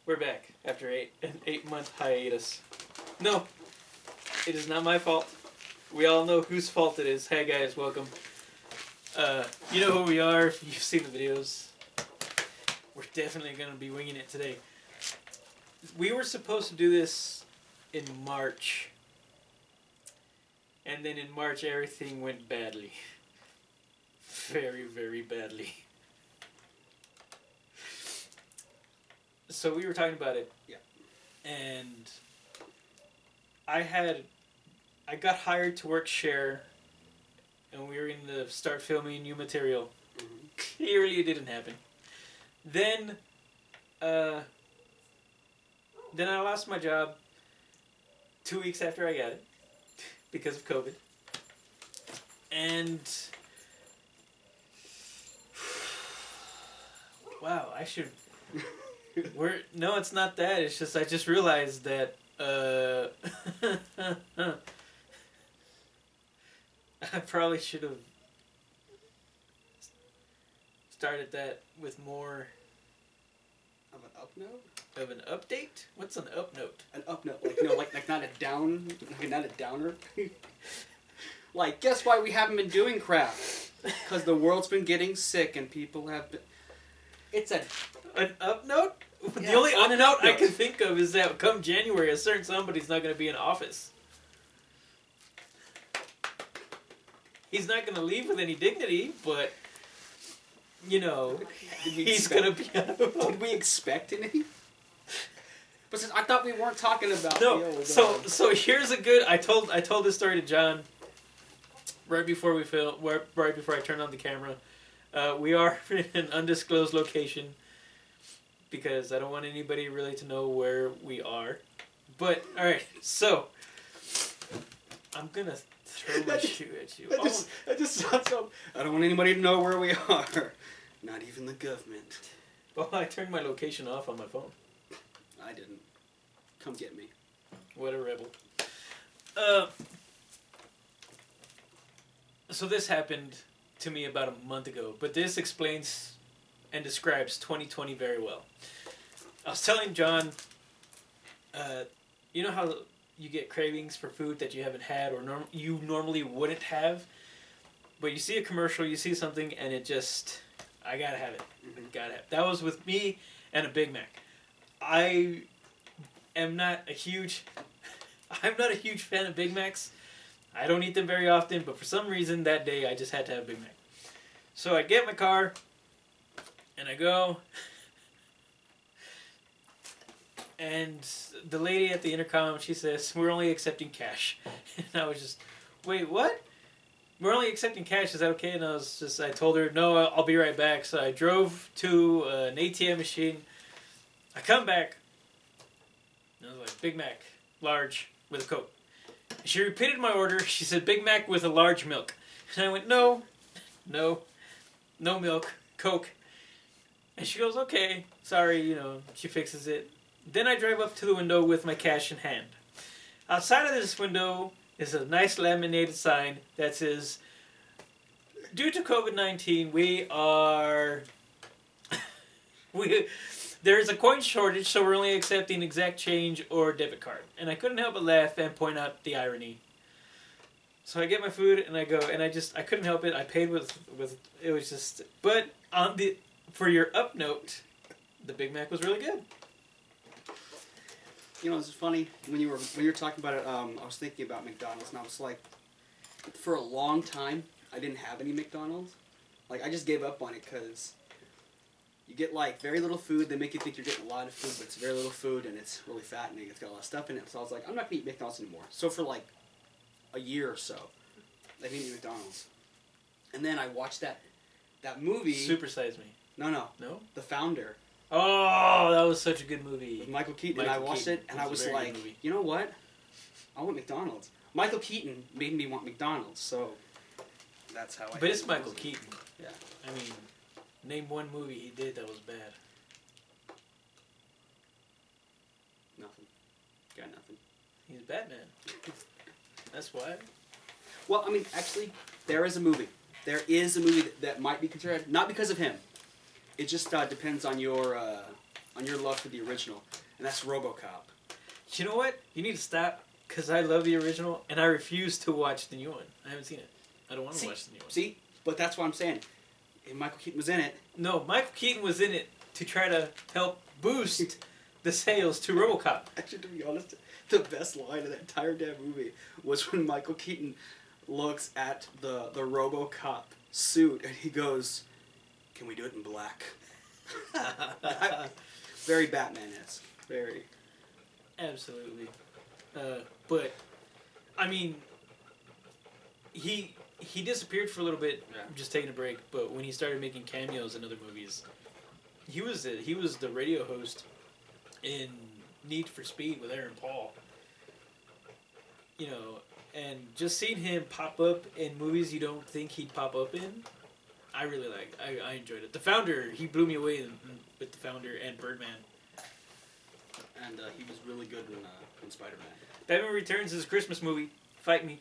We're back after an 8-month hiatus. No, it is not my fault. We all know whose fault it is. Hey guys, welcome. You know who we are. You've seen the videos. We're definitely going to be winging it today. We were supposed to do this in March. And then in March everything went badly. Very, very badly. So we were talking about it. Yeah. And I got hired to work Share, and we were going to start filming new material. Mm-hmm. Clearly it didn't happen. Then I lost my job 2 weeks after I got it because of COVID. And wow, I should. No, it's not that. It's just I just realized that I probably should have started that with more of an up note. Of an update? What's an up note? An up note, like not a down, not a downer. Like, guess why we haven't been doing crap? Because the world's been getting sick and people have been. It's an up note. Yeah, the only up note I note. can think of is that come January, a certain somebody's not going to be in office. He's not going to leave with any dignity, but you know, he's going to be out of office. Did we expect any? But since I thought we weren't talking about no. the old, So here's a good. I told this story to John right before we film. Right before I turned on the camera. We are in an undisclosed location because I don't want anybody really to know where we are. But all right, so I'm gonna throw my shoe at you. That just sounds so. I don't want anybody to know where we are. Not even the government. Well, I turned my location off on my phone. I didn't. Come get me. What a rebel. So this happened to me about a month ago, but this explains and describes 2020 very well. I was telling John, you know how you get cravings for food that you haven't had or you normally wouldn't have, but you see a commercial, you see something, and it just, I gotta have it. Mm-hmm. Gotta have it. That was with me and a Big Mac. I'm not a huge fan of Big Macs. I don't eat them very often, but for some reason that day I just had to have Big Mac. So I get in my car, and I go, and the lady at the intercom, she says, "We're only accepting cash." And I was just, wait, what? We're only accepting cash, is that okay? And I told her, no, I'll be right back. So I drove to an ATM machine. I come back, and I was like, Big Mac, large, with a Coke. She repeated my order. She said, Big Mac with a large milk. And I went, no milk, Coke. And she goes, okay, sorry, she fixes it. Then I drive up to the window with my cash in hand. Outside of this window is a nice laminated sign that says, due to COVID-19, there's a coin shortage, so we're only accepting exact change or debit card. And I couldn't help but laugh and point out the irony. So I get my food and I go, and I couldn't help it. I paid with it was just, but for your up note, the Big Mac was really good. It's funny when you were talking about it. I was thinking about McDonald's, and I was like, for a long time, I didn't have any McDonald's. Like, I just gave up on it because you get like very little food. They make you think you're getting a lot of food, but it's very little food, and it's really fattening. It's got a lot of stuff in it. So I was like, I'm not gonna eat McDonald's anymore. So for like a year or so, I didn't eat McDonald's. And then I watched that movie. Super Size Me. No. The Founder. Oh, that was such a good movie. With Michael Keaton. And I watched it, and I was like, you know what? I want McDonald's. Michael Keaton made me want McDonald's, so that's how I... But it's Michael Keaton. Yeah. I mean, name one movie he did that was bad. Nothing. Got nothing. He's Batman. That's why. Well, I mean, actually, there is a movie. There is a movie that might be considered, not because of him. It just depends on your on your love for the original, and that's RoboCop. You know what? You need to stop, because I love the original, and I refuse to watch the new one. I haven't seen it. I don't want to watch the new one. See? But that's what I'm saying. If Michael Keaton was in it. No, Michael Keaton was in it to try to help boost the sales to RoboCop. Actually, to be honest, the best line of that entire damn movie was when Michael Keaton looks at the RoboCop suit and he goes, "Can we do it in black?" Very Batman-esque. Very. Absolutely. But, I mean, he disappeared for a little bit, just taking a break. But when he started making cameos in other movies, he was the radio host in Need for Speed with Aaron Paul. You know, and just seeing him pop up in movies you don't think he'd pop up in, I really like. I enjoyed it. The Founder, he blew me away with The Founder and Birdman. And he was really good in Spider-Man. Batman Returns is a Christmas movie. Fight me.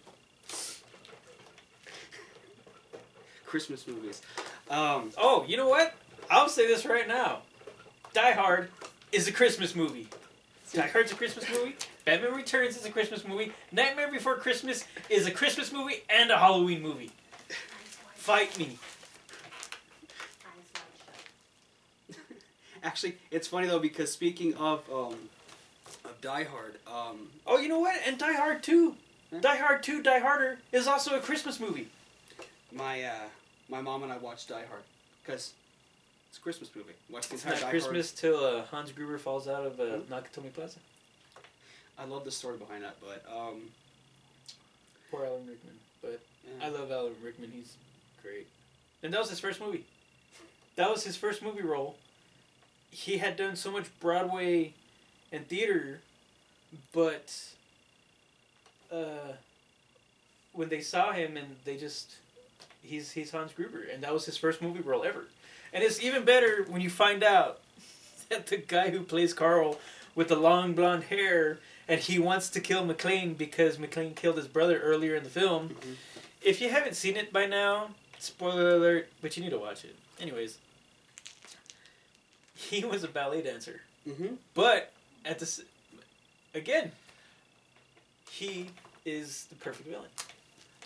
Christmas movies. Oh, you know what? I'll say this right now. Die Hard is a Christmas movie. Die Hard's a Christmas movie. Batman Returns is a Christmas movie. Nightmare Before Christmas is a Christmas movie and a Halloween movie. Fight me. Actually, it's funny though because speaking of Die Hard. Oh, you know what? And Die Hard 2. Huh? Die Hard 2, Die Harder is also a Christmas movie. My mom and I watched Die Hard because it's a Christmas movie. Watched the It's entire not Die Christmas till Hans Gruber falls out of Nakatomi Plaza. Hard. I love the story behind that, but Poor Alan Rickman, but yeah. I love Alan Rickman. He's great. And that was his first movie. That was his first movie role. He had done so much Broadway and theater, but when they saw him and they just... He's Hans Gruber, and that was his first movie role ever. And it's even better when you find out that the guy who plays Carl with the long blonde hair, and he wants to kill McClane because McClane killed his brother earlier in the film. Mm-hmm. If you haven't seen it by now, spoiler alert, but you need to watch it. Anyways, he was a ballet dancer. Mm-hmm. But, again, he is the perfect villain.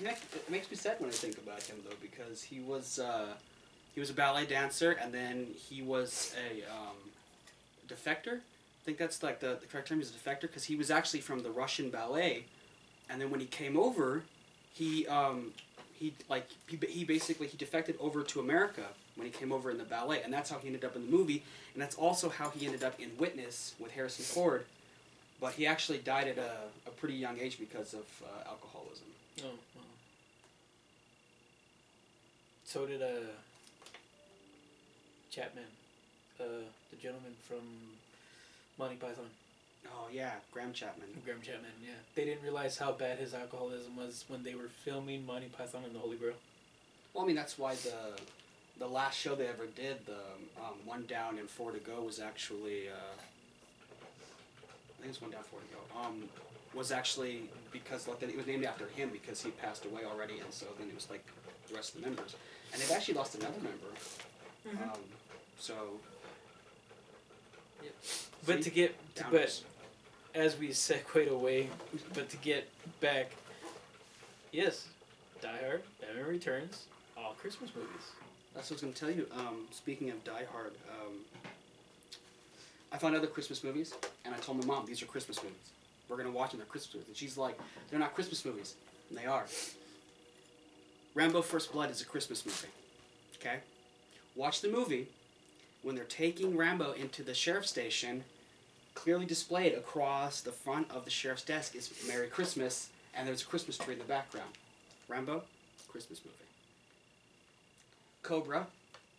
It makes me sad when I think about him though, because he was a ballet dancer, and then he was a defector. I think that's like the correct term. He's a defector because he was actually from the Russian ballet, and then when he came over, he basically defected over to America when he came over in the ballet, and that's how he ended up in the movie, and that's also how he ended up in Witness with Harrison Ford, but he actually died at a pretty young age because of alcoholism. Oh, wow. So did Chapman, the gentleman from Monty Python. Oh yeah, Graham Chapman. Graham Chapman, yeah. They didn't realize how bad his alcoholism was when they were filming Monty Python and the Holy Grail. Well, I mean that's why the last show they ever did, the One Down and Four to Go, was actually I think it's One Down, Four to Go. Was actually because like it was named after him because he passed away already, and so then it was like the rest of the members, and they've actually lost another member. Mm-hmm. So. Yep. But but as we segued away, but to get back, yes, Die Hard, Batman Returns, all Christmas movies. That's what I was going to tell you. Speaking of Die Hard, I found other Christmas movies, and I told my mom, these are Christmas movies. We're going to watch them, they're Christmas movies. And she's like, they're not Christmas movies. And they are. Rambo First Blood is a Christmas movie. Okay? Watch the movie. When they're taking Rambo into the sheriff's station, clearly displayed across the front of the sheriff's desk is Merry Christmas, and there's a Christmas tree in the background. Rambo, Christmas movie. Cobra,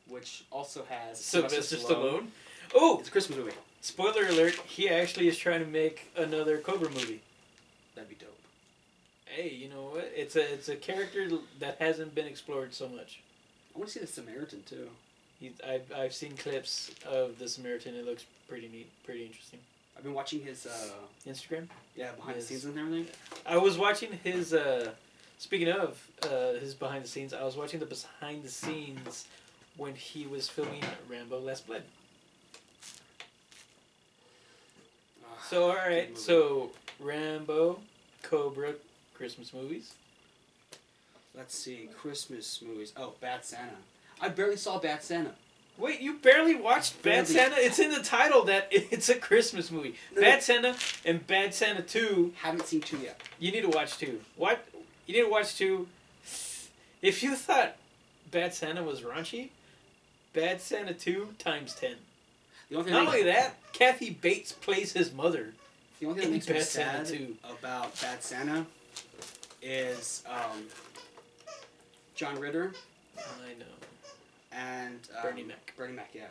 which also has Sylvester Stallone. Oh, it's a Christmas movie. Spoiler alert! He actually is trying to make another Cobra movie. That'd be dope. Hey, you know what? It's a character that hasn't been explored so much. I want to see the Samaritan too. I've seen clips of the Samaritan. It looks pretty neat, pretty interesting. I've been watching his Instagram. Yeah, behind the scenes and everything. I was watching his. Speaking of his behind the scenes, I was watching the behind the scenes when he was filming Rambo Last Blood. So all Good right, movie. so Rambo, Cobra, Christmas movies. Let's see, Christmas movies. Oh, Bad Santa. I barely saw Bad Santa. Wait, you barely watched Bad Barely. Santa? It's in the title that it's a Christmas movie. No. Bad Santa and Bad Santa 2. Haven't seen 2 yet. You need to watch 2. What? You need to watch 2. If you thought Bad Santa was raunchy, Bad Santa 2 times 10. The only thing Not that only that, Kathy Bates plays his mother. The only thing that in makes me Bad Santa sad 2. about Bad Santa is John Ritter I know. and Bernie Mac. Bernie Mac, yeah.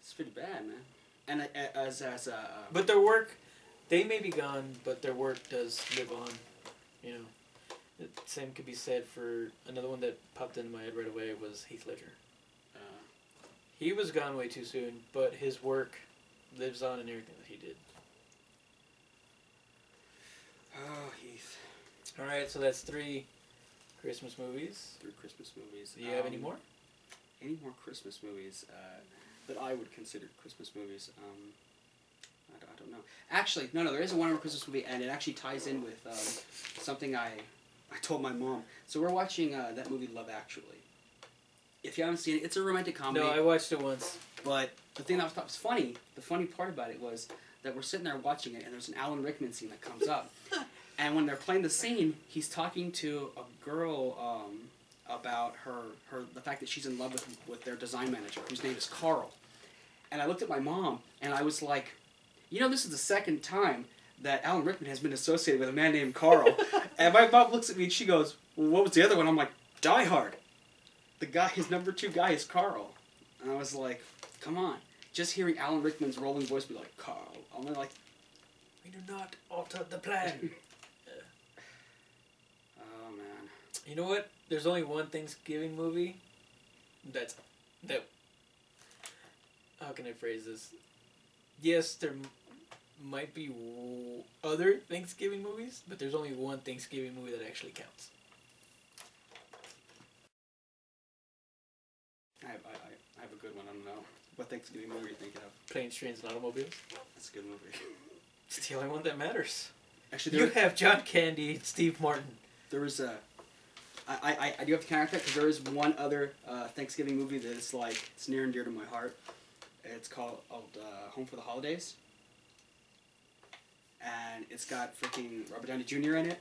It's pretty bad, man. And as But their work, they may be gone, but their work does live on. You know, the same could be said for another one that popped into my head right away was Heath Ledger. He was gone way too soon, but his work lives on in everything that he did. oh, Heath. All right, so that's 3 Christmas movies. 3 Christmas movies. Do you have any more? Any more Christmas movies that I would consider Christmas movies? I don't know. Actually, no, there is one more Christmas movie, and it actually ties in with something I told my mom. So we're watching that movie Love Actually. If you haven't seen it, it's a romantic comedy. No, I watched it once. But the thing that was funny, the funny part about it was that we're sitting there watching it, and there's an Alan Rickman scene that comes up. And when they're playing the scene, he's talking to a girl about the fact that she's in love with their design manager, whose name is Carl. And I looked at my mom, and I was like, you know, this is the second time that Alan Rickman has been associated with a man named Carl. And my mom looks at me, and she goes, well, what was the other one? I'm like, Die Hard. The guy, his number 2 guy is Carl. And I was like, come on. Just hearing Alan Rickman's rolling voice be like, Carl. I'm like, We do not alter the plan. oh, man. You know what? There's only one Thanksgiving movie that. How can I phrase this? Yes, there might be other Thanksgiving movies, but there's only one Thanksgiving movie that actually counts. I have a good one. I don't know. What Thanksgiving movie are you thinking of? Planes, Trains, and Automobiles. That's a good movie. It's the only one that matters. Actually, You have John Candy and Steve Martin. there was a... I do have to counter that because there is one other Thanksgiving movie that is like, it's near and dear to my heart. It's called Home for the Holidays. And it's got freaking Robert Downey Jr. in it.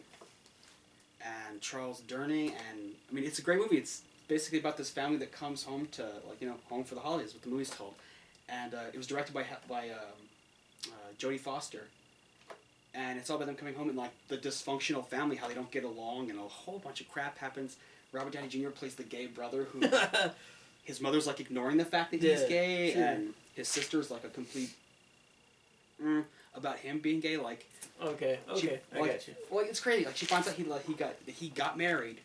And Charles Durning. And, I mean, it's a great movie. It's basically about this family that comes home to, home for the holidays, what the movie's called. And it was directed by Jodie Foster. And it's all about them coming home and, like, the dysfunctional family, how they don't get along, and a whole bunch of crap happens. Robert Downey Jr. plays the gay brother who... his mother's, like, ignoring the fact that he's gay, sure. and his sister's, like, a complete... about him being gay, like... Okay, I got you. Well, it's crazy. Like, she finds out he got married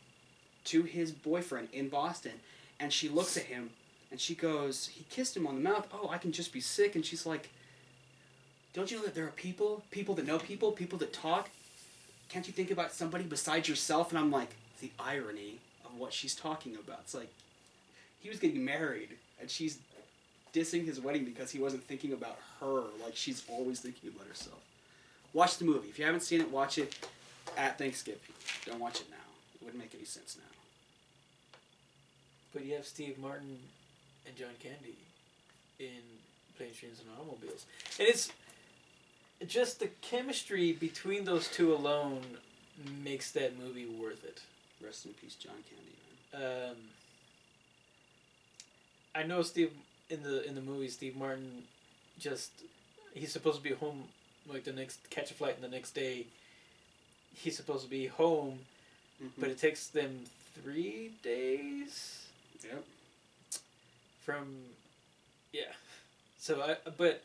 to his boyfriend in Boston, and she looks at him, and she goes, he kissed him on the mouth. Oh, I can just be sick. And she's like, don't you know that there are people that know people that talk? Can't you think about somebody besides yourself? And I'm like, the irony of what she's talking about. It's like, he was getting married, and she's dissing his wedding because he wasn't thinking about her like she's always thinking about herself. Watch the movie. If you haven't seen it, watch it at Thanksgiving. Don't watch it now. It wouldn't make any sense now. But you have Steve Martin and John Candy in Planes, Trains, and Automobiles. And it's just the chemistry between those two alone makes that movie worth it. Rest in peace, John Candy, man. I know Steve in the movie. Steve Martin he's supposed to be home like catch a flight the next day. He's supposed to be home, but it takes them 3 days. Yep. But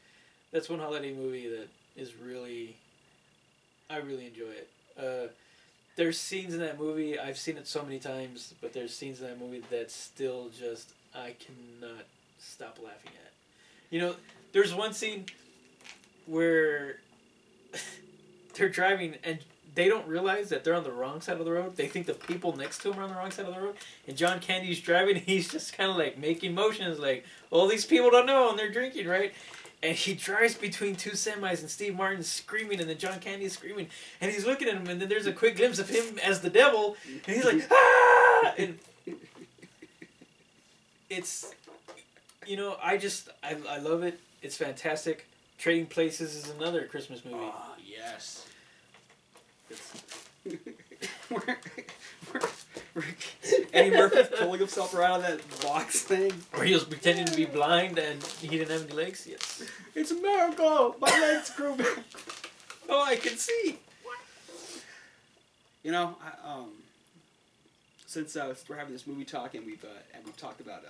that's one holiday movie that is really, I really enjoy it. There's scenes in that movie, I've seen it so many times, but there's scenes in that movie that still just, I cannot stop laughing at. You know, there's one scene where they're driving and they don't realize that they're on the wrong side of the road. They think the people next to them are on the wrong side of the road. And John Candy's driving, and he's just kind of like making motions like, well, these people don't know, and they're drinking, right? And he drives between two semis, and Steve Martin's screaming, and then John Candy's screaming, and he's looking at him, and then there's a quick glimpse of him as the devil, and he's like, ah! And it's, I love it. It's fantastic. Trading Places is another Christmas movie. Ah, yes. Where Eddie Murphy's pulling himself right out of that box thing. Where he was pretending to be blind and he didn't have any legs. Yes. It's a miracle. My legs grew back. Oh, I can see. Since we're having this movie talk and we've talked about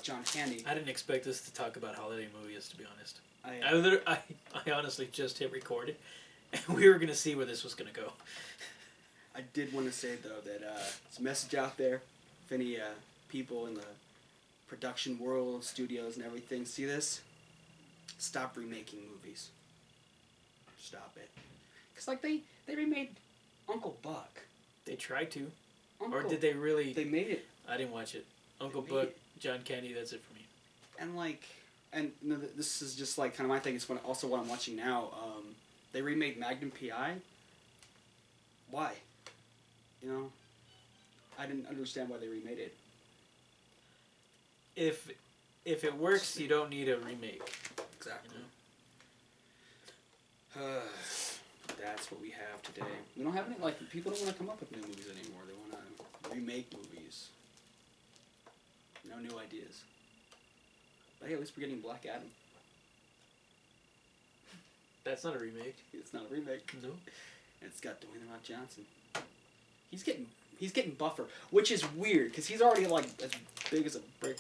John Candy. I didn't expect us to talk about holiday movies, to be honest. I I honestly just hit record, and we were gonna see where this was gonna go. I did want to say though that it's a message out there. If any people in the production world, studios, and everything see this, stop remaking movies. Stop it. Cause like they remade Uncle Buck. They tried to, or did they really? They made it. I didn't watch it. Uncle Buck, John Candy. That's it for me. And this is just like kind of my thing. It's also what I'm watching now. They remade Magnum P.I. Why? I didn't understand why they remade it. If it works, you don't need a remake. Exactly. That's what we have today. We don't have any, people don't want to come up with new movies anymore. They want to remake movies. No new ideas. But hey, at least we're getting Black Adam. That's not a remake. It's not a remake. No. And it's got Dwayne The Rock Johnson. He's getting buffer, which is weird because he's already as big as a brick.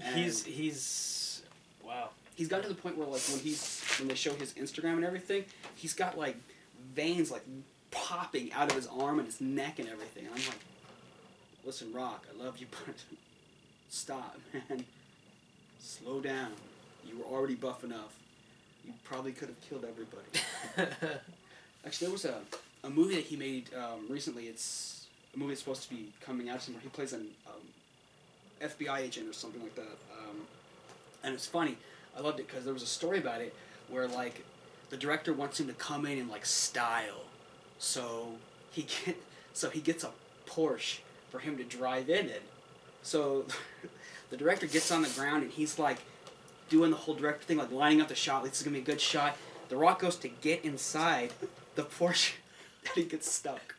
And he's wow. He's gotten to the point where when they show his Instagram and everything, he's got veins popping out of his arm and his neck and everything. And I'm like, listen, Rock, I love you, but stop, man. Slow down. You were already buff enough. You probably could have killed everybody. Actually, there was a movie that he made recently. It's a movie that's supposed to be coming out somewhere. He plays an FBI agent or something like that. And it's funny. I loved it because there was a story about it where the director wants him to come in style. So he gets a Porsche for him to drive in. So the director gets on the ground and he's doing the whole director thing, lining up the shot. This is gonna be a good shot. The Rock goes to get inside the Porsche and he gets stuck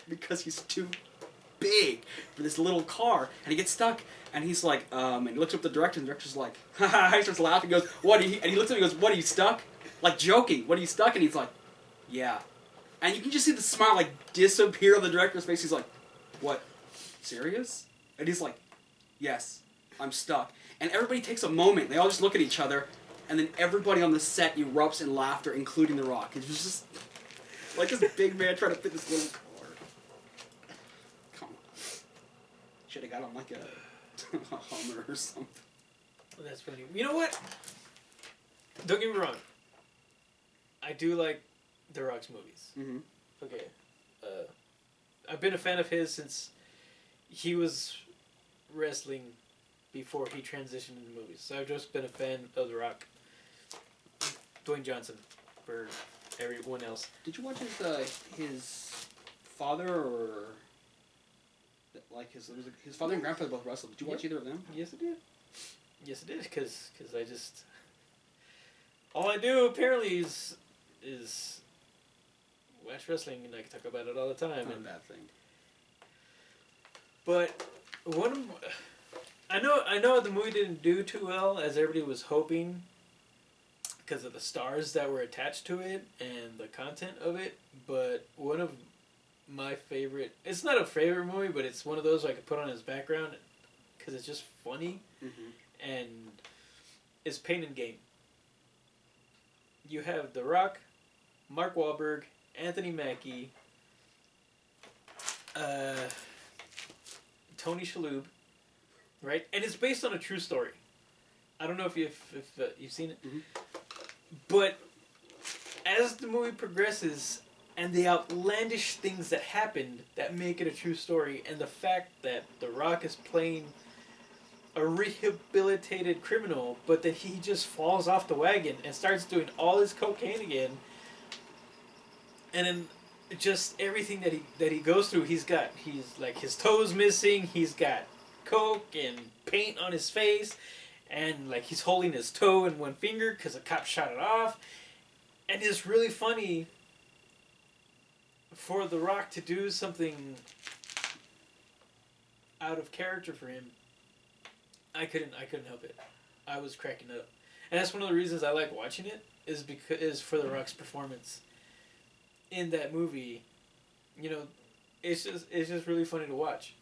because he's too big for this little car, and he gets stuck. And he's and he looks up at the director, and the director's like, ha ha, he starts laughing, he goes, and he looks at him and goes, what, are you stuck? Joking, what, are you stuck? And he's like, yeah. And you can just see the smile, disappear on the director's face. He's like, what, serious? And he's like, yes, I'm stuck. And everybody takes a moment, they all just look at each other, and then everybody on the set erupts in laughter, including The Rock. It was just, this big man trying to fit this little car. Come on. Should have got on a Hummer or something. Well, that's funny. You know what? Don't get me wrong. I do like The Rock's movies. Mm-hmm. Okay. I've been a fan of his since he was wrestling before he transitioned into movies. So I've just been a fan of The Rock. Dwayne Johnson for everyone else. Did you watch his father or... his father and grandfather both wrestled. Did you watch either of them? Yes, I did. Yes, I did. Because I just... All I do, apparently, is watch wrestling, and I can talk about it all the time. Not a bad thing. But I know the movie didn't do too well, as everybody was hoping, because of the stars that were attached to it and the content of it. But one of my favorite, it's not a favorite movie, but it's one of those I could put on as background because it's just funny. Mm-hmm. And it's Pain and Gain. You have The Rock, Mark Wahlberg, Anthony Mackie, Tony Shalhoub, right? And it's based on a true story. I don't know if you've seen it, mm-hmm. but as the movie progresses, and the outlandish things that happened that make it a true story, and the fact that The Rock is playing a rehabilitated criminal, but then he just falls off the wagon and starts doing all his cocaine again. And then just everything that he goes through, he's like his toes missing, he's got coke and paint on his face, and like he's holding his toe in one finger because a cop shot it off. And it's really funny for The Rock to do something out of character for him. I couldn't help it. I was cracking up, and that's one of the reasons I like watching it is for The Rock's performance in that movie. You know, it's just really funny to watch,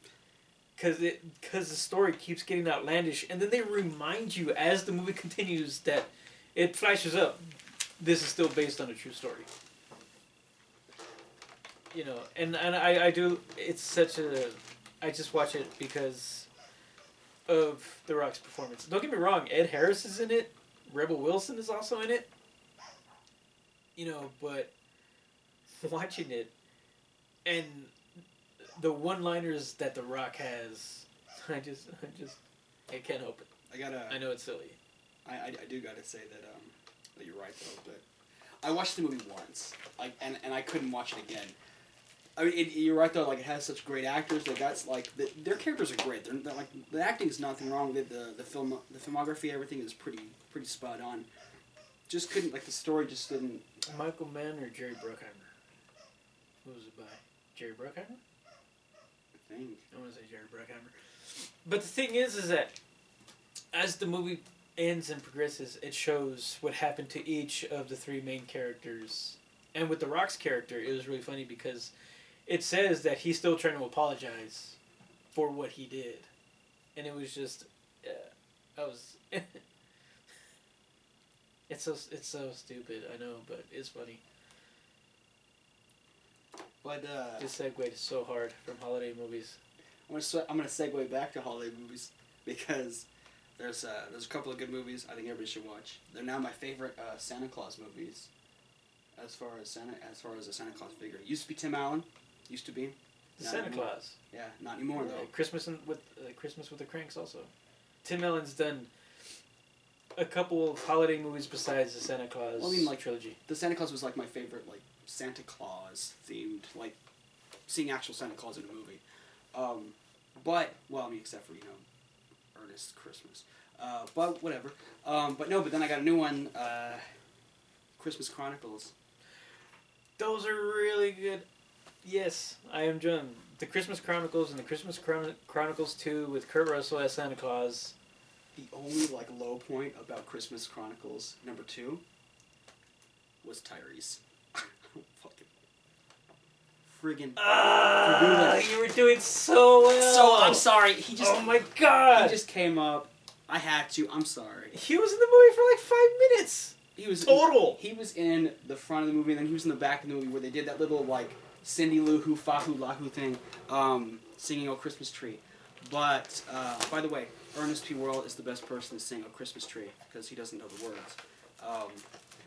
because the story keeps getting outlandish, and then they remind you as the movie continues that it flashes up. This is still based on a true story. You know, and I do. It's such a. I just watch it because of The Rock's performance. Don't get me wrong, Ed Harris is in it. Rebel Wilson is also in it. You know, but watching it and the one-liners that The Rock has, I can't help it. I know it's silly. I do gotta say that you're right though. But I watched the movie once, and I couldn't watch it again. I mean, you're right though. Like, it has such great actors. They got like their characters are great. They're like, the acting's nothing wrong with it. The filmography, everything is pretty spot on. Just couldn't, like, the story just didn't. Michael Mann or Jerry Bruckheimer? Who was it by? Jerry Bruckheimer? I think. I want to say Jerry Bruckheimer. But the thing is that as the movie ends and progresses, it shows what happened to each of the three main characters. And with The Rock's character, it was really funny because it says that he's still trying to apologize for what he did. And it was just, it's so stupid, I know, but it's funny. But this segued so hard from holiday movies. I'm gonna segue back to holiday movies because there's a couple of good movies I think everybody should watch. They're now my favorite Santa Claus movies. As far as a Santa Claus figure, it used to be Tim Allen. Used to be. Santa Claus. Yeah, not anymore though. Christmas with the Cranks also. Tim Allen's done a couple of holiday movies besides the Santa Claus trilogy. The Santa Claus was like my favorite, like Santa Claus themed, like seeing actual Santa Claus in a movie. But except for Ernest Christmas. But whatever. But then I got a new one. Christmas Chronicles. Those are really good. Yes, I am John. The Christmas Chronicles and the Christmas Chronicles 2 with Kurt Russell as Santa Claus. The only low point about Christmas Chronicles #2 was Tyrese. Fucking friggin'. You were doing so well. So I'm sorry. Oh my god. He just came up. I had to. I'm sorry. He was in the movie for like 5 minutes. He was total. He was in the front of the movie, and then he was in the back of the movie where they did that little Cindy Lou Who Fa Who La Who thing, singing "O Christmas Tree." But by the way, Ernest P. Worrell is the best person to sing "O Christmas Tree" because he doesn't know the words.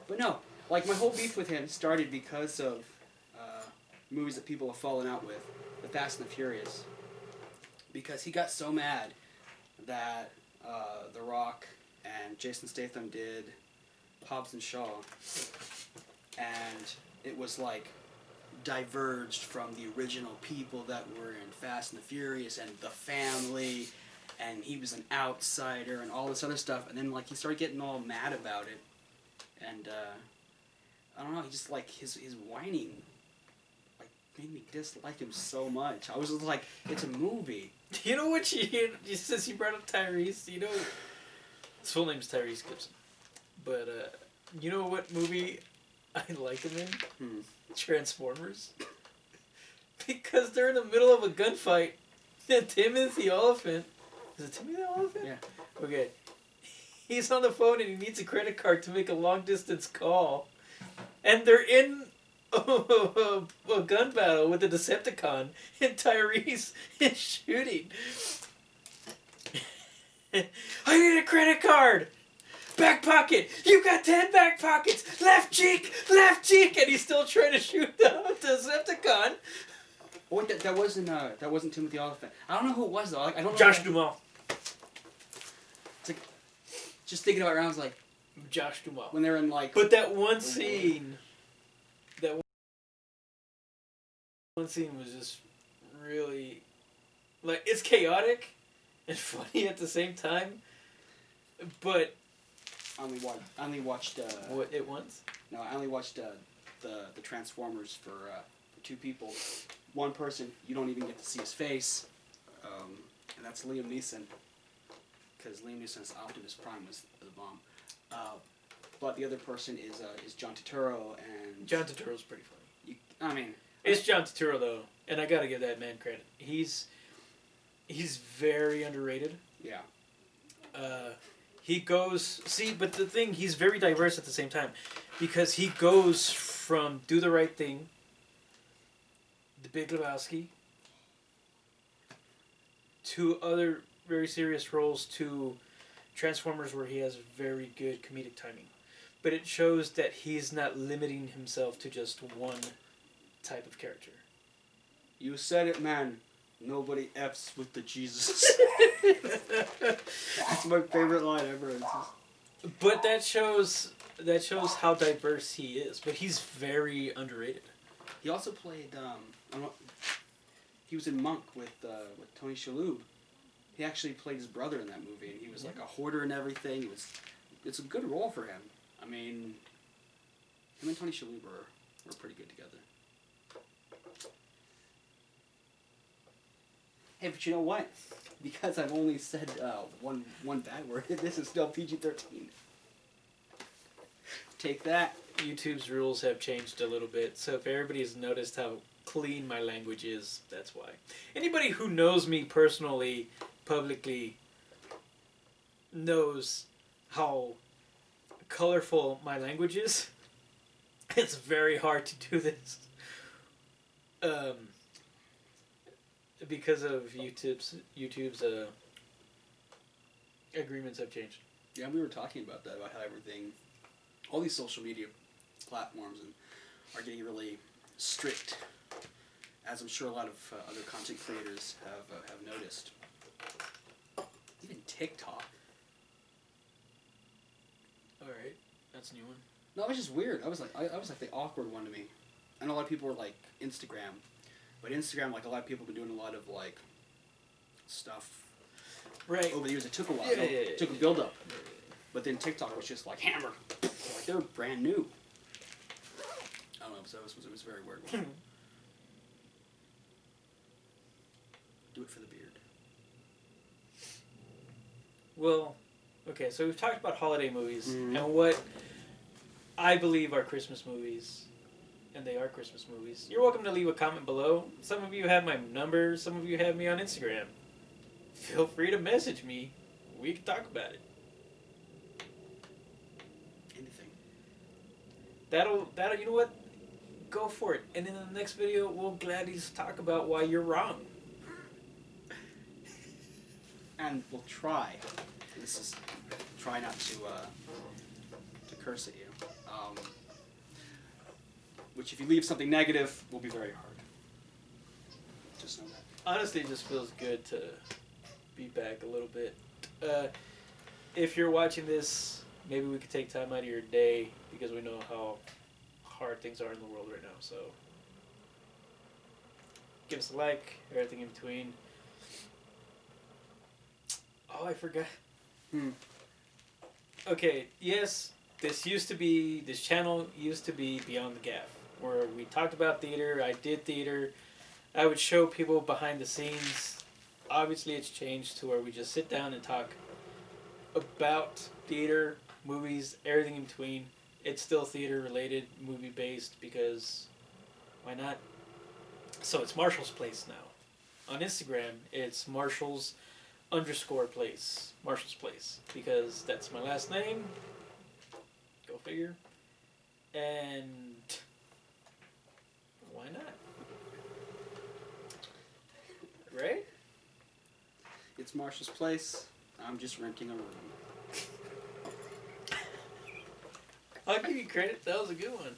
But no, my whole beef with him started because of movies that people have fallen out with, The Fast and the Furious, because he got so mad that The Rock and Jason Statham did Hobbs and Shaw, and it was diverged from the original people that were in Fast and the Furious and the family, and he was an outsider and all this other stuff, and then he started getting all mad about it, and I don't know, he just his whining made me dislike him so much. I was just like, it's a movie. You know what since you brought up Tyrese, his full name's Tyrese Gibson. But, you know what movie I like him in? Transformers. Because they're in the middle of a gunfight, and Timothy Oliphant... Is it Timothy Oliphant? Yeah. Okay. He's on the phone and he needs a credit card to make a long-distance call. And they're in a gun battle with a Decepticon, and Tyrese is shooting. I need a credit card! Back pocket! You got 10 back pockets! Left cheek! And he's still trying to shoot the Decepticon. Oh, that wasn't Timothy Oliphant. I don't know who it was though. I don't know. Josh Duhamel. Just thinking about it, I was like, Josh Duhamel. when they're in like. But that one scene, that one scene was just really, like, it's chaotic and funny at the same time. But I only watched. what it once? No, I only watched the Transformers for two people. One person you don't even get to see his face, and that's Liam Neeson. Because Liam Neeson's Optimus Prime was the bomb. But the other person is John Turturro, and John Turturro's pretty funny. I mean, It's John Turturro though, and I gotta give that man credit. He's very underrated. Yeah. He goes but the thing, he's very diverse at the same time, because he goes from Do the Right Thing, The Big Lebowski, to other very serious roles, to Transformers, where he has very good comedic timing. But it shows that he's not limiting himself to just one type of character. You said it, man. Nobody F's with the Jesus. That's my favorite line ever. But that shows how diverse he is. But he's very underrated. He also played. He was in Monk with Tony Shalhoub. He actually played his brother in that movie, and he was like a hoarder and everything. It's a good role for him. I mean, him and Tony Shalhoub were pretty good together. Hey, but you know what? Because I've only said one bad word, this is still PG-13. Take that. YouTube's rules have changed a little bit, so if everybody's noticed how clean my language is, that's why. Anybody who knows me personally, publicly, knows how colorful my language is. It's very hard to do this. Because of YouTube's agreements have changed. Yeah, we were talking about that, about how all these social media platforms are getting really strict, as I'm sure a lot of other content creators have noticed. Even TikTok. All right, that's a new one. No, it was just weird. I was like the awkward one to me. I know a lot of people were like Instagram, but Instagram, like a lot of people have been doing a lot of like stuff. Right. Over the years, it took a while. Yeah, It took a build up. But then TikTok was just like hammer. Like they were brand new. I don't know. So it was very weird. Do it for the beard. Well, okay, so we've talked about holiday movies and what I believe are Christmas movies, and they are Christmas movies. You're welcome to leave a comment below. Some of you have my number, some of you have me on Instagram. Feel free to message me. We can talk about it. Anything. That'll you know what? Go for it. And in the next video, we'll gladly talk about why you're wrong. And we'll try. Try not to curse at you. Which, if you leave something negative, will be very hard. Just know that. Honestly, it just feels good to be back a little bit. If you're watching this, maybe we could take time out of your day, because we know how hard things are in the world right now. So give us a like, everything in between. Oh, I forgot. Okay, yes, this channel used to be Beyond the Gaff, where we talked about theater, I did theater, I would show people behind the scenes. Obviously it's changed to where we just sit down and talk about theater, movies, everything in between. It's still theater related, movie based, because why not? So it's Marshall's Place now. On Instagram, it's Marshall's_place. Marshall's Place. Because that's my last name. Go figure. And why not? Right? It's Marshall's Place. I'm just renting a room. I'll give you credit. That was a good one.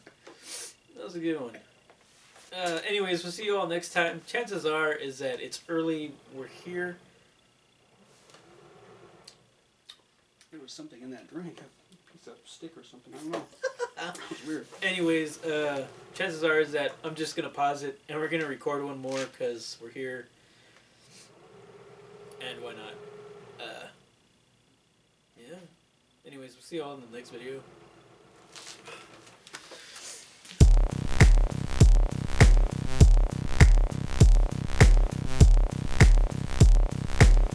That was a good one. Anyways, we'll see you all next time. Chances are is that it's early. We're here. There was something in that drink. A piece of stick or something. I don't know. That was weird. Anyways, chances are is that I'm just gonna pause it and we're gonna record one more because we're here. And why not? Yeah. Anyways, we'll see you all in the next video.